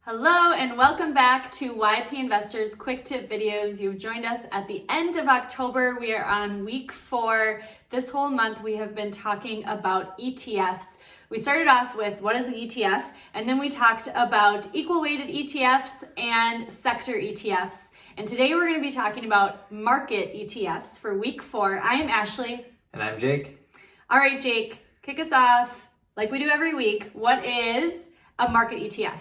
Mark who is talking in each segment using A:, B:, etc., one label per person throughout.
A: Hello and welcome back to YP Investors Quick Tip Videos. You've joined us at the end of October. We are on week 4. This whole month we have been talking about ETFs. We started off with what is an ETF, and then we talked about equal weighted ETFs and sector ETFs. And today we're going to be talking about market ETFs for week 4. I am Ashley.
B: And I'm Jake.
A: All right, Jake, kick us off like we do every week. What is a market ETF?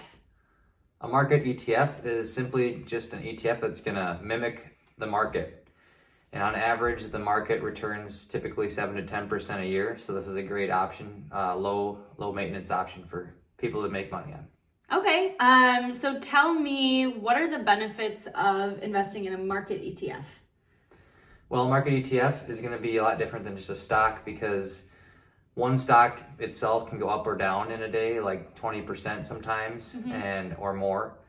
B: A market ETF is simply just an ETF that's going to mimic the market. And on average, the market returns typically 7 to 10% a year. So this is a great option, low maintenance option for people to make money on.
A: Okay, so tell me, what are the benefits of investing in a market ETF?
B: Well, a market ETF is going to be a lot different than just a stock because one stock itself can go up or down in a day, like 20% sometimes, or more.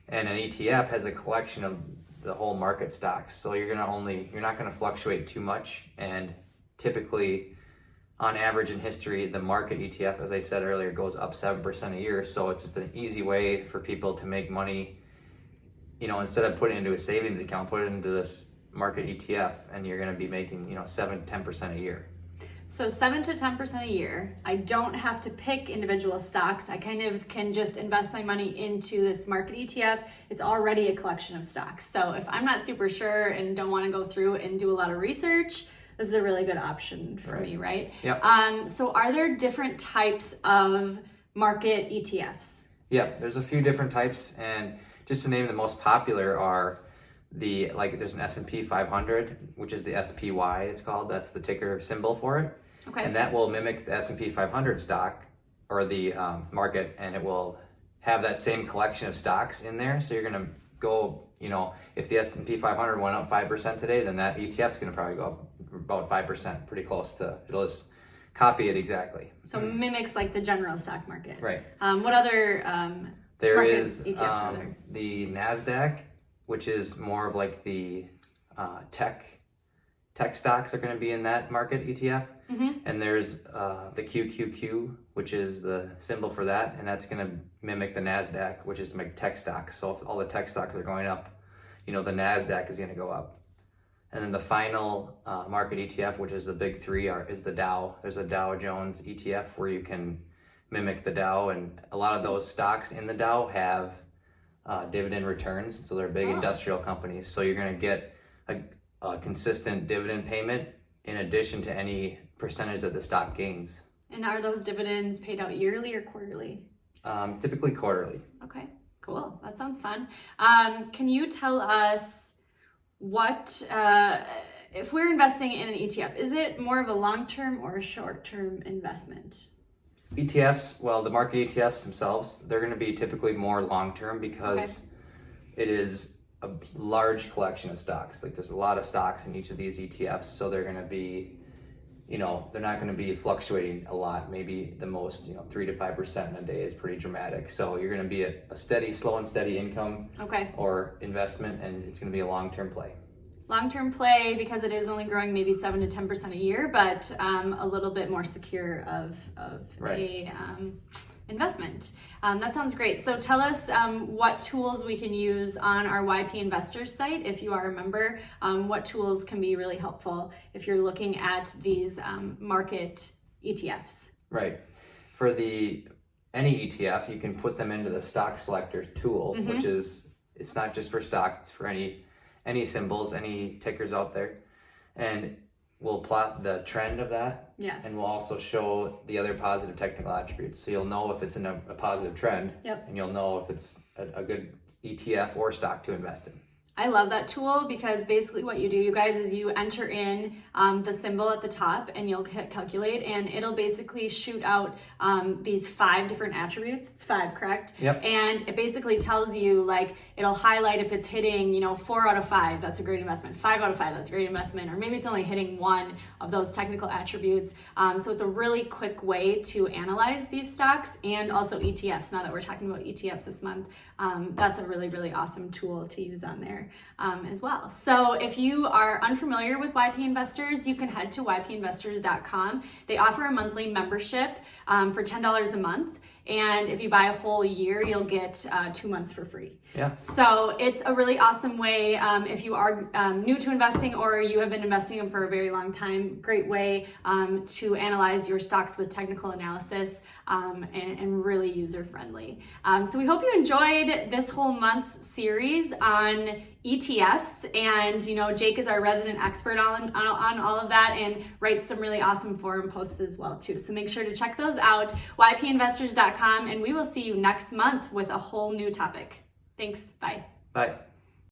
B: And an ETF has a collection of the whole market stocks. So you're not going to fluctuate too much. And typically, on average in history, the market ETF, as I said earlier, goes up 7% a year. So it's just an easy way for people to make money. You know, instead of putting it into a savings account, put it into this market ETF, and you're going to be making 7 to 10% a year.
A: So 7 to 10% a year. I don't have to pick individual stocks. I kind of can just invest my money into this market ETF. It's already a collection of stocks. So if I'm not super sure and don't want to go through and do a lot of research, this is a really good option for me, right?
B: Yep.
A: So are there different types of market ETFs?
B: Yep, there's a few different types, and just to name the most popular are there's an S&P 500, which is the SPY, it's called. That's the ticker symbol for it.
A: Okay.
B: And that will mimic the S&P 500 stock or the market, and it will have that same collection of stocks in there. So you're going to go, if the S&P 500 went up 5% today, then that ETF is going to probably go up about 5%, pretty close to, it'll just copy it exactly.
A: So mimics like the general stock market.
B: Right.
A: What other
B: there
A: market
B: is
A: ETFs are there?
B: The Nasdaq, which is more of like the tech stocks are going to be in that market ETF. And there's the QQQ, which is the symbol for that, and that's going to mimic the Nasdaq, which is like tech stocks. So if all the tech stocks are going up, the Nasdaq is going to go up. And then the final market ETF, which is the big three, is the Dow. There's a Dow Jones ETF where you can mimic the Dow, and a lot of those stocks in the Dow have dividend returns, so they're big industrial companies. So you're going to get a consistent dividend payment in addition to any percentage that the stock gains.
A: And are those dividends paid out yearly or quarterly?
B: Typically quarterly.
A: Okay, cool. That sounds fun. Can you tell us what, if we're investing in an ETF, is it more of a long-term or a short-term investment?
B: ETFs, well, the market ETFs themselves, they're going to be typically more long-term because it is a large collection of stocks. Like there's a lot of stocks in each of these ETFs, so they're going to be, they're not going to be fluctuating a lot. Maybe the most, 3 to 5% in a day is pretty dramatic. So you're going to be a steady, slow and steady income or investment, and it's going to be a long-term play.
A: Long-term play because it is only growing maybe 7 to 10% a year, but a little bit more secure of a investment. That sounds great. So tell us what tools we can use on our YP Investors site. If you are a member, what tools can be really helpful if you're looking at these market ETFs?
B: Right. For any ETF, you can put them into the stock selector tool, which is, it's not just for stocks, it's for any symbols, any tickers out there. And we'll plot the trend of that.
A: Yes.
B: And we'll also show the other positive technical attributes. So you'll know if it's in a positive trend.
A: Yep. And
B: you'll know if it's a good ETF or stock to invest in.
A: I love that tool because basically what you do, you guys, is you enter in the symbol at the top and you'll hit calculate, and it'll basically shoot out these 5 different attributes. It's 5, correct?
B: Yep.
A: And it basically tells you, like, it'll highlight if it's hitting, 4 out of 5, that's a great investment. 5 out of 5, that's a great investment. Or maybe it's only hitting 1 of those technical attributes. So it's a really quick way to analyze these stocks and also ETFs. Now that we're talking about ETFs this month, that's a really, really awesome tool to use on there as well. So if you are unfamiliar with YP Investors, you can head to ypinvestors.com. They offer a monthly membership for $10 a month, And if you buy a whole year, you'll get 2 months for free.
B: Yeah.
A: So it's a really awesome way if you are new to investing or you have been investing for a very long time. Great way to analyze your stocks with technical analysis and really user friendly. So we hope you enjoyed this whole month's series on ETFs, and Jake is our resident expert on all of that and writes some really awesome forum posts as well too. So make sure to check those out, ypinvestors.com, and we will see you next month with a whole new topic. Thanks. Bye.
B: Bye.